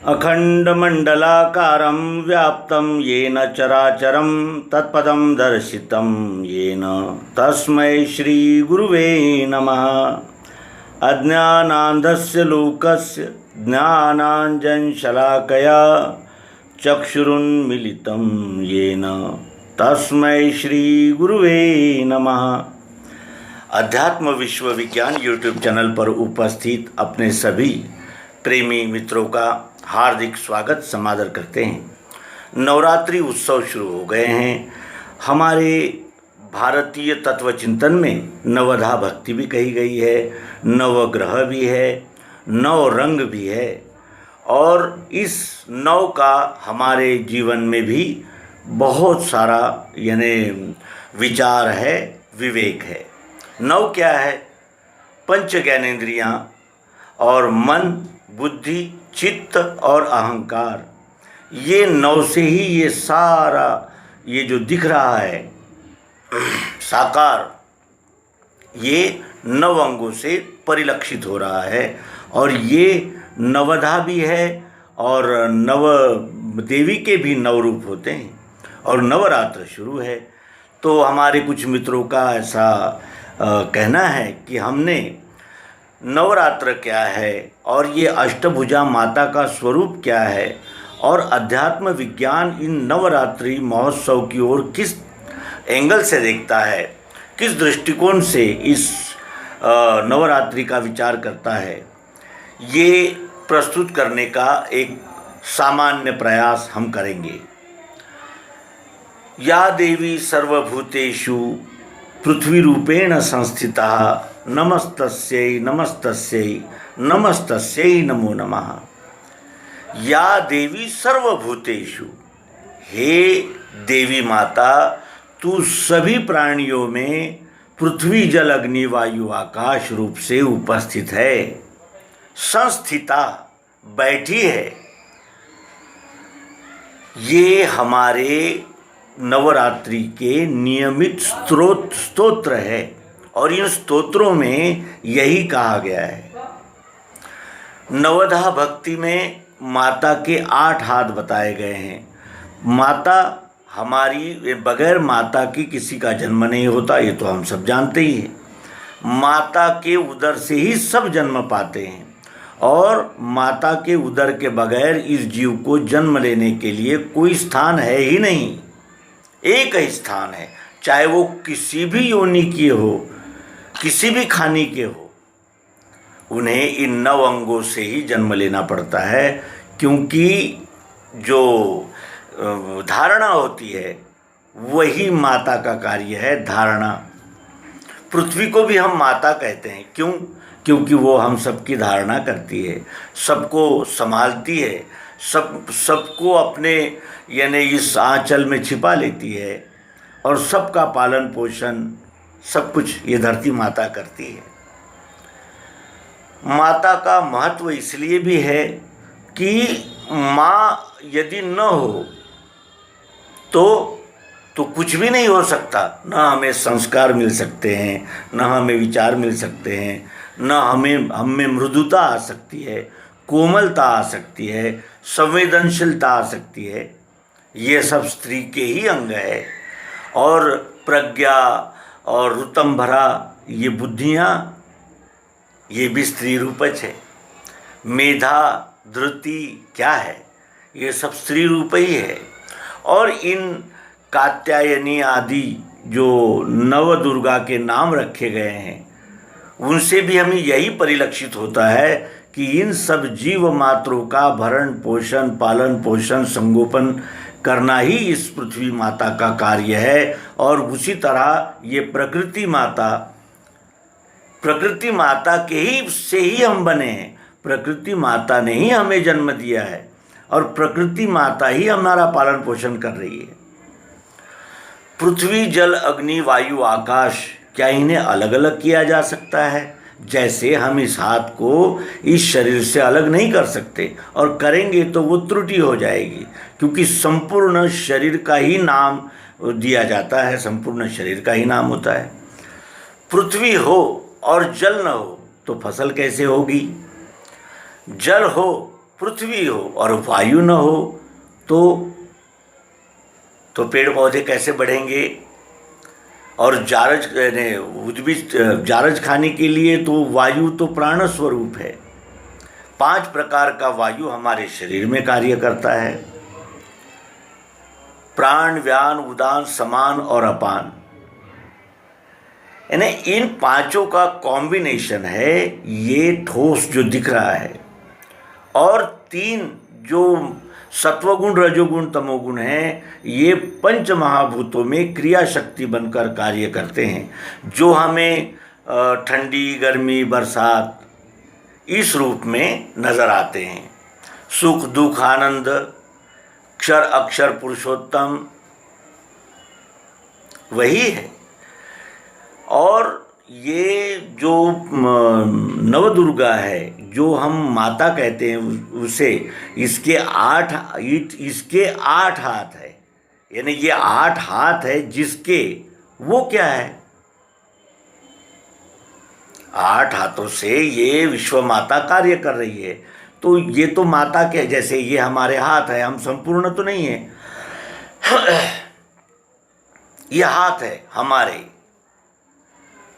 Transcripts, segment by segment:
अखण्डमण्डलाकारं व्याप्तं येन चराचरं तत्पदं दर्शितं येन तस्मै श्रीगुरुवे नमः। अज्ञानान्धस्य लोकस्य ज्ञानाञ्जनशलाकया चक्षुरुन्मीलितं येन तस्मै श्रीगुरुवे नमः। अध्यात्म विश्व विज्ञान यूट्यूब चैनल पर उपस्थित अपने सभी प्रेमी मित्रों का हार्दिक स्वागत समादर करते हैं। नवरात्रि उत्सव शुरू हो गए हैं। हमारे भारतीय तत्व चिंतन में नवधा भक्ति भी कही गई है, नवग्रह भी है, नव रंग भी है और इस नव का हमारे जीवन में भी बहुत सारा यानी विचार है, विवेक है। नव क्या है? पंच ज्ञानेंद्रियाँ और मन, बुद्धि, चित्त और अहंकार, ये नव से ही ये सारा ये जो दिख रहा है साकार, ये नव अंगों से परिलक्षित हो रहा है। और ये नवधा भी है और नव देवी के भी नव रूप होते हैं और नवरात्र शुरू है। तो हमारे कुछ मित्रों का ऐसा कहना है कि हमने नवरात्र क्या है और ये अष्टभुजा माता का स्वरूप क्या है और अध्यात्म विज्ञान इन नवरात्रि महोत्सव की ओर किस एंगल से देखता है, किस दृष्टिकोण से इस नवरात्रि का विचार करता है, ये प्रस्तुत करने का एक सामान्य प्रयास हम करेंगे। या देवी सर्वभूतेषु पृथ्वी रूपेण संस्थिता नमस्तस्यै नमस्तस्यै नमस्तस्यै नमो नमः। या देवी सर्वभूतेषु, हे देवी माता, तू सभी प्राणियों में पृथ्वी जल अग्नि वायु आकाश रूप से उपस्थित है। संस्थिता, बैठी है। ये हमारे नवरात्रि के नियमित स्तोत्र है और इन स्तोत्रों में यही कहा गया है। नवधा भक्ति में माता के 8 हाथ बताए गए हैं। माता हमारी, बगैर माता की किसी का जन्म नहीं होता, ये तो हम सब जानते ही हैं। माता के उदर से ही सब जन्म पाते हैं और माता के उदर के बगैर इस जीव को जन्म लेने के लिए कोई स्थान है ही नहीं। एक ही स्थान है, चाहे वो किसी भी योनि के हो, किसी भी खानी के हो, उन्हें इन नव अंगों से ही जन्म लेना पड़ता है। क्योंकि जो धारणा होती है वही माता का कार्य है, धारणा। पृथ्वी को भी हम माता कहते हैं। क्यों? क्योंकि वो हम सबकी धारणा करती है, सबको संभालती है, सबको अपने यानी इस आंचल में छिपा लेती है और सबका पालन पोषण सब कुछ ये धरती माता करती है। माता का महत्व इसलिए भी है कि माँ यदि न हो तो कुछ भी नहीं हो सकता। न हमें संस्कार मिल सकते हैं, न हमें विचार मिल सकते हैं, न हमें मृदुता आ सकती है, कोमलता आ सकती है, संवेदनशीलता आ सकती है। ये सब स्त्री के ही अंग है। और प्रज्ञा और रुतम भरा ये बुद्धियाँ, ये भी स्त्री रूपच है। मेधा, धृति क्या है? ये सब स्त्री रूप ही है। और इन कात्यायनी आदि जो नव दुर्गा के नाम रखे गए हैं, उनसे भी हमें यही परिलक्षित होता है कि इन सब जीव मात्रों का भरण पोषण, पालन पोषण, संगोपन करना ही इस पृथ्वी माता का कार्य है। और उसी तरह ये प्रकृति माता के ही से ही हम बने हैं। प्रकृति माता ने ही हमें जन्म दिया है और प्रकृति माता ही हमारा पालन पोषण कर रही है। पृथ्वी जल अग्नि वायु आकाश, क्या इन्हें अलग अलग किया जा सकता है? जैसे हम इस हाथ को इस शरीर से अलग नहीं कर सकते, और करेंगे तो वो त्रुटि हो जाएगी। क्योंकि संपूर्ण शरीर का ही नाम दिया जाता है, संपूर्ण शरीर का ही नाम होता है। पृथ्वी हो और जल न हो तो फसल कैसे होगी? जल हो पृथ्वी हो और वायु न हो तो पेड़ पौधे कैसे बढ़ेंगे? और जारज खाने के लिए तो वायु तो प्राण स्वरूप है। 5 प्रकार का वायु हमारे शरीर में कार्य करता है, प्राण, व्यान, उदान, समान और अपान। यानी इन 5 का कॉम्बिनेशन है ये ठोस जो दिख रहा है, और 3 जो सत्वगुण, रजोगुण, तमोगुण है, ये 5 महाभूतों में क्रिया शक्ति बनकर कार्य करते हैं, जो हमें ठंडी, गर्मी, बरसात इस रूप में नजर आते हैं। सुख, दुख, आनंद, क्षर, अक्षर, पुरुषोत्तम वही है। और ये जो नवदुर्गा है, जो हम माता कहते हैं उसे, इसके 8 हाथ है। यानी ये 8 हाथ है जिसके, वो क्या है, 8 हाथों से ये विश्व माता कार्य कर रही है। तो ये तो माता के जैसे ये हमारे हाथ है, हम संपूर्ण तो नहीं है। ये हाथ है हमारे,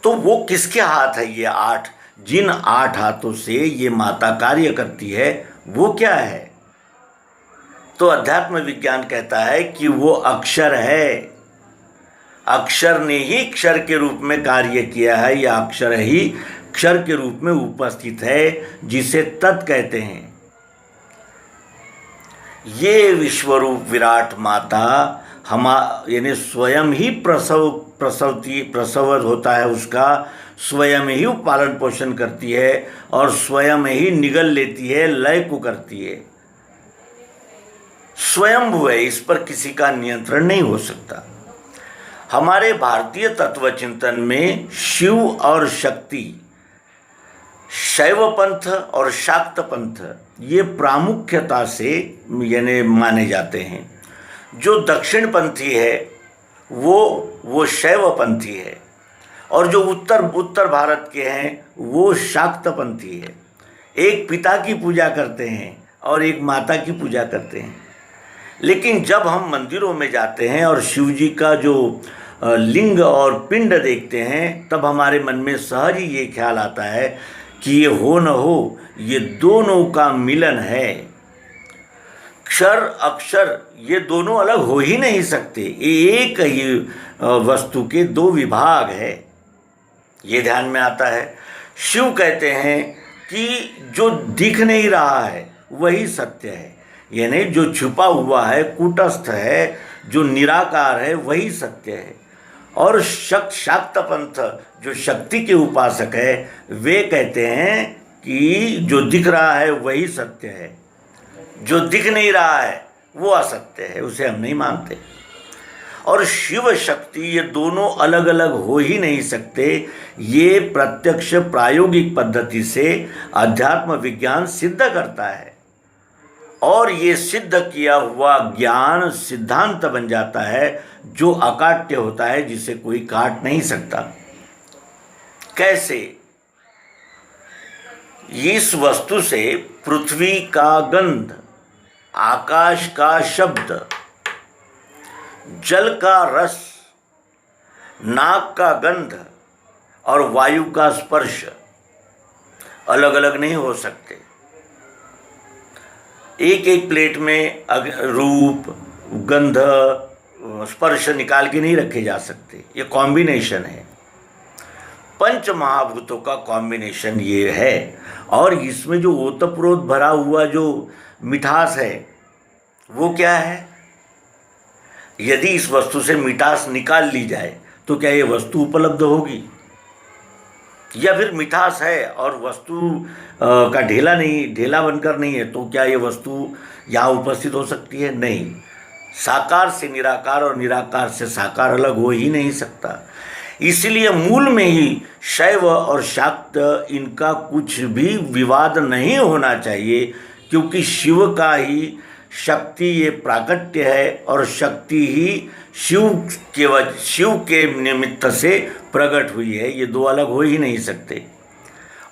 तो वो किसके हाथ है ये 8? जिन 8 हाथों से ये माता कार्य करती है वो क्या है? तो अध्यात्म विज्ञान कहता है कि वो अक्षर है। अक्षर ने ही क्षर के रूप में कार्य किया है, या अक्षर ही क्षर के रूप में उपस्थित है, जिसे तत् कहते हैं। ये विश्वरूप विराट माता यानी स्वयं ही प्रसव होता है उसका, स्वयं ही पालन पोषण करती है और स्वयं ही निगल लेती है, लय को करती है। स्वयंभू है, इस पर किसी का नियंत्रण नहीं हो सकता। हमारे भारतीय तत्व चिंतन में शिव और शक्ति, शैव पंथ और शाक्त पंथ, ये प्रामुख्यता से यानी माने जाते हैं। जो दक्षिण पंथी है वो शैव पंथी है, और जो उत्तर भारत के हैं वो शाक्त पंथी है। एक पिता की पूजा करते हैं और एक माता की पूजा करते हैं। लेकिन जब हम मंदिरों में जाते हैं और शिव जी का जो लिंग और पिंड देखते हैं, तब हमारे मन में सहज ही ये ख्याल आता है कि ये हो न हो, ये दोनों का मिलन है। क्षर अक्षर ये दोनों अलग हो ही नहीं सकते, एक ही वस्तु के 2 विभाग है, ये ध्यान में आता है। शिव कहते हैं कि जो दिख नहीं रहा है वही सत्य है, यानी जो छुपा हुआ है, कूटस्थ है, जो निराकार है वही सत्य है। और शाक्त पंथ जो शक्ति के उपासक है, वे कहते हैं कि जो दिख रहा है वही सत्य है, जो दिख नहीं रहा है वो असत्य है, उसे हम नहीं मानते। और शिव शक्ति ये दोनों अलग अलग हो ही नहीं सकते, ये प्रत्यक्ष प्रायोगिक पद्धति से अध्यात्म विज्ञान सिद्ध करता है। और ये सिद्ध किया हुआ ज्ञान सिद्धांत बन जाता है, जो अकाट्य होता है, जिसे कोई काट नहीं सकता। कैसे? इस वस्तु से पृथ्वी का गंध, आकाश का शब्द, जल का रस, नाक का गंध और वायु का स्पर्श अलग अलग नहीं हो सकते। एक एक प्लेट में रूप, गंध, स्पर्श निकाल के नहीं रखे जा सकते, ये कॉम्बिनेशन है। 5 महाभूतों का कॉम्बिनेशन ये है। और इसमें जो ओतप्रोत भरा हुआ जो मिठास है वो क्या है? यदि इस वस्तु से मिठास निकाल ली जाए तो क्या ये वस्तु उपलब्ध होगी? या फिर मिठास है और वस्तु का ढेला बनकर नहीं है, तो क्या ये वस्तु यहाँ उपस्थित हो सकती है? नहीं। साकार से निराकार और निराकार से साकार अलग हो ही नहीं सकता। इसलिए मूल में ही शैव और शाक्त इनका कुछ भी विवाद नहीं होना चाहिए, क्योंकि शिव का ही शक्ति ये प्राकट्य है और शक्ति ही शिव के निमित्त से प्रकट हुई है। ये 2 अलग हो ही नहीं सकते।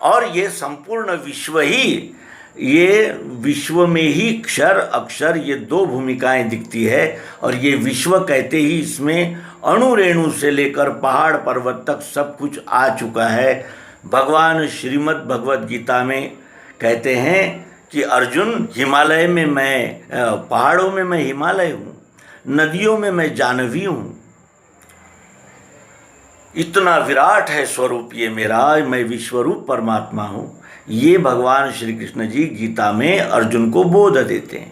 और ये संपूर्ण विश्व ही ये विश्व में ही क्षर अक्षर ये दो भूमिकाएं दिखती है, और ये विश्व कहते ही इसमें अणु रेणु से लेकर पहाड़ पर्वत तक सब कुछ आ चुका है। भगवान श्रीमद् भगवद गीता में कहते हैं कि अर्जुन, हिमालय में मैं, पहाड़ों में मैं हिमालय हूँ, नदियों में मैं जानवी हूँ, इतना विराट है स्वरूप ये मेरा, मैं विश्वरूप परमात्मा हूँ। ये भगवान श्री कृष्ण जी गीता में अर्जुन को बोध देते हैं।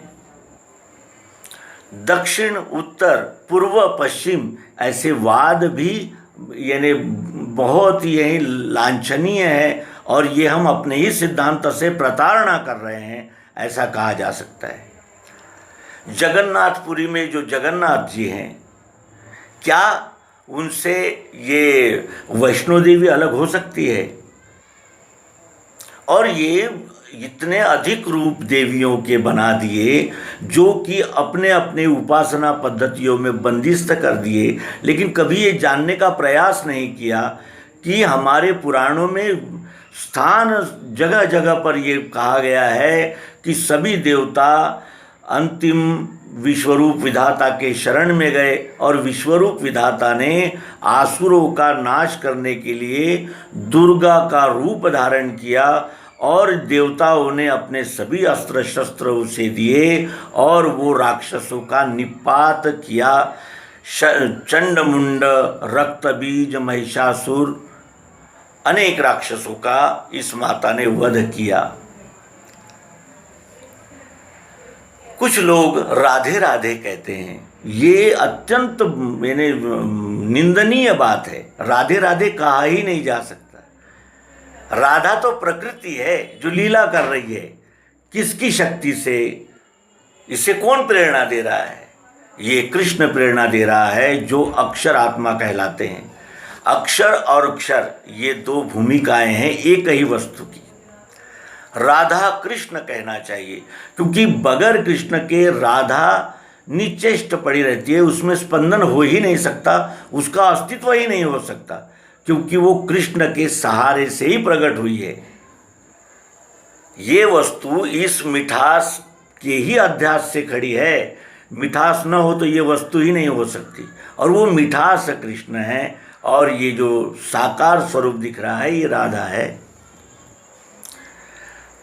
दक्षिण उत्तर पूर्व पश्चिम ऐसे वाद भी यानी बहुत ही लांछनीय है, और ये हम अपने ही सिद्धांत से प्रताड़ना कर रहे हैं, ऐसा कहा जा सकता है। जगन्नाथपुरी में जो जगन्नाथ जी हैं, क्या उनसे ये वैष्णो देवी अलग हो सकती है? और ये इतने अधिक रूप देवियों के बना दिए जो कि अपने अपने उपासना पद्धतियों में बंदिस्त कर दिए, लेकिन कभी ये जानने का प्रयास नहीं किया कि हमारे पुराणों में स्थान जगह जगह पर ये कहा गया है कि सभी देवता अंतिम विश्वरूप विधाता के शरण में गए, और विश्वरूप विधाता ने आसुरों का नाश करने के लिए दुर्गा का रूप धारण किया, और देवताओं ने अपने सभी अस्त्र शस्त्र उसे दिए और वो राक्षसों का निपात किया। चंडमुंड, रक्त बीज, महिषासुर, अनेक राक्षसों का इस माता ने वध किया। कुछ लोग राधे राधे कहते हैं, ये अत्यंत मैंने निंदनीय बात है। राधे राधे कहा ही नहीं जा सकता। राधा तो प्रकृति है जो लीला कर रही है। किसकी शक्ति से? इसे कौन प्रेरणा दे रहा है? ये कृष्ण प्रेरणा दे रहा है, जो अक्षर आत्मा कहलाते हैं। अक्षर और अक्षर ये दो भूमिकाएं हैं एक ही वस्तु की। राधा कृष्ण कहना चाहिए, क्योंकि बगैर कृष्ण के राधा निश्चेष्ट पड़ी रहती है, उसमें स्पंदन हो ही नहीं सकता, उसका अस्तित्व ही नहीं हो सकता, क्योंकि वो कृष्ण के सहारे से ही प्रकट हुई है। ये वस्तु इस मिठास के ही अध्यास से खड़ी है। मिठास न हो तो ये वस्तु ही नहीं हो सकती, और वो मिठास कृष्ण है, और ये जो साकार स्वरूप दिख रहा है ये राधा है।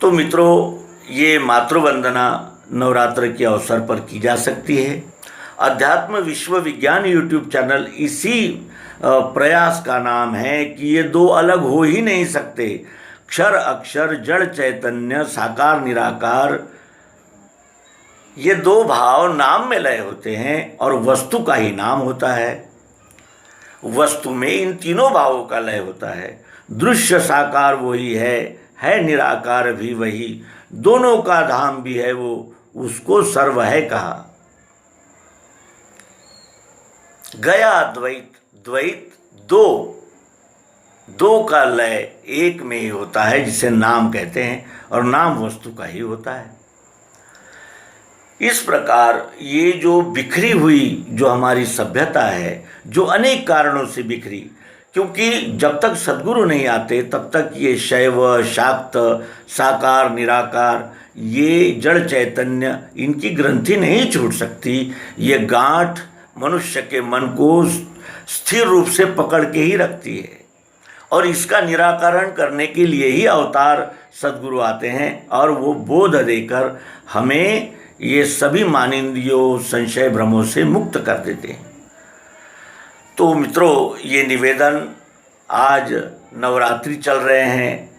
तो मित्रों, ये मातृवंदना नवरात्र के अवसर पर की जा सकती है। अध्यात्म विश्व विज्ञान यूट्यूब चैनल इसी प्रयास का नाम है कि ये दो अलग हो ही नहीं सकते। क्षर अक्षर, जड़ चैतन्य, साकार निराकार, ये दो भाव नाम में लय होते हैं, और वस्तु का ही नाम होता है। वस्तु में इन तीनों भावों का लय होता है। दृश्य साकार वही है निराकार भी वही, दोनों का धाम भी है वो, उसको सर्व है कहा। गया द्वैत, द्वैत दो का लय एक में ही होता है, जिसे नाम कहते हैं, और नाम वस्तु का ही होता है। इस प्रकार ये जो बिखरी हुई जो हमारी सभ्यता है, जो अनेक कारणों से बिखरी, क्योंकि जब तक सद्गुरु नहीं आते तब तक ये शैव शाक्त साकार निराकार, ये जड़ चैतन्य, इनकी ग्रंथि नहीं छूट सकती। ये गांठ मनुष्य के मन को स्थिर रूप से पकड़ के ही रखती है, और इसका निराकरण करने के लिए ही अवतार सद्गुरु आते हैं, और वो बोध देकर हमें ये सभी मानिंद्रियों संशय भ्रमों से मुक्त कर देते हैं। तो मित्रों, ये निवेदन, आज नवरात्रि चल रहे हैं,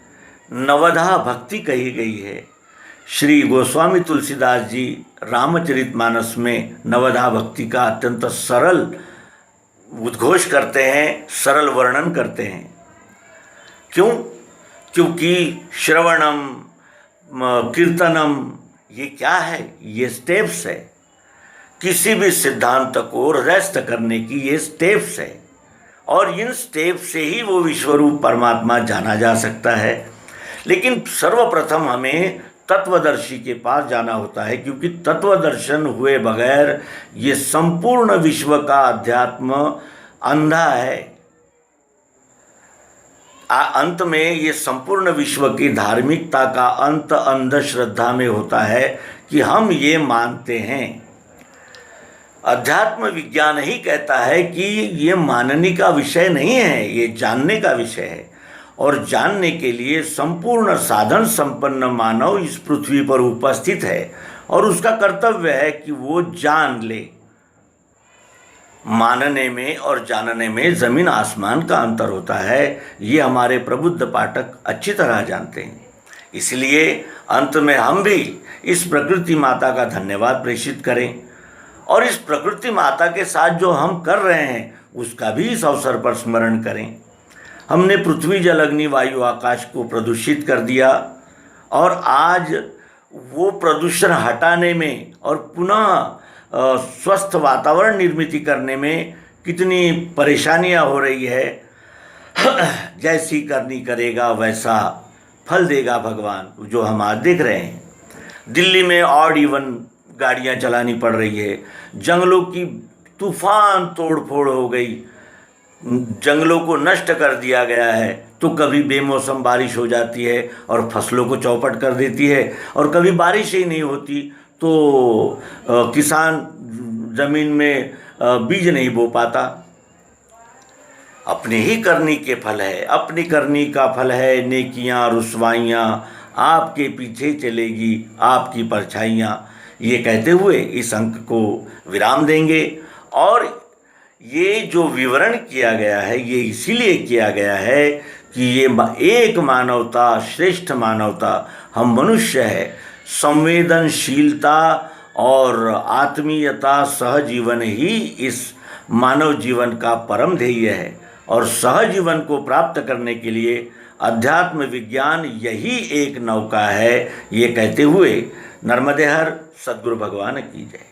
नवधा भक्ति कही गई है। श्री गोस्वामी तुलसीदास जी रामचरितमानस में नवधा भक्ति का अत्यंत सरल उद्घोष करते हैं, सरल वर्णन करते हैं। क्यों? क्योंकि श्रवणम कीर्तनम ये क्या है? ये स्टेप्स है। किसी भी सिद्धांत को हृदयस्थ करने की ये स्टेप्स है, और इन स्टेप से ही वो विश्वरूप परमात्मा जाना जा सकता है। लेकिन सर्वप्रथम हमें तत्वदर्शी के पास जाना होता है, क्योंकि तत्वदर्शन हुए बगैर ये संपूर्ण विश्व का अध्यात्म अंधा है। अंत में ये संपूर्ण विश्व की धार्मिकता का अंत अंधश्रद्धा में होता है कि हम ये मानते हैं। अध्यात्म विज्ञान ही कहता है कि ये मानने का विषय नहीं है, ये जानने का विषय है। और जानने के लिए संपूर्ण साधन संपन्न मानव इस पृथ्वी पर उपस्थित है और उसका कर्तव्य है कि वो जान ले। मानने में और जानने में जमीन आसमान का अंतर होता है, ये हमारे प्रबुद्ध पाठक अच्छी तरह जानते हैं। इसलिए अंत में हम भी इस प्रकृति माता का धन्यवाद प्रेषित करें और इस प्रकृति माता के साथ जो हम कर रहे हैं उसका भी इस अवसर पर स्मरण करें। हमने पृथ्वी जल अग्नि वायु आकाश को प्रदूषित कर दिया और आज वो प्रदूषण हटाने में और पुनः स्वस्थ वातावरण निर्मित करने में कितनी परेशानियां हो रही है। जैसी करनी करेगा वैसा फल देगा भगवान, जो हम आज देख रहे हैं। दिल्ली में ऑड इवन गाड़ियां चलानी पड़ रही है, जंगलों की तूफान तोड़फोड़ हो गई, जंगलों को नष्ट कर दिया गया है। तो कभी बेमौसम बारिश हो जाती है और फसलों को चौपट कर देती है, और कभी बारिश ही नहीं होती तो किसान ज़मीन में बीज नहीं बो पाता। अपनी ही करनी के फल है, अपनी करनी का फल है नेकियां रुसवाइयाँ, आपके पीछे चलेगी आपकी परछाइयाँ। ये कहते हुए इस अंक को विराम देंगे। और ये जो विवरण किया गया है ये इसीलिए किया गया है कि ये एक मानवता, श्रेष्ठ मानवता, हम मनुष्य है। संवेदनशीलता और आत्मीयता, सहजीवन ही इस मानव जीवन का परम ध्येय है और सहजीवन को प्राप्त करने के लिए अध्यात्म विज्ञान यही एक नौका है। ये कहते हुए नर्मदे हर सद्गुरु भगवान की जय।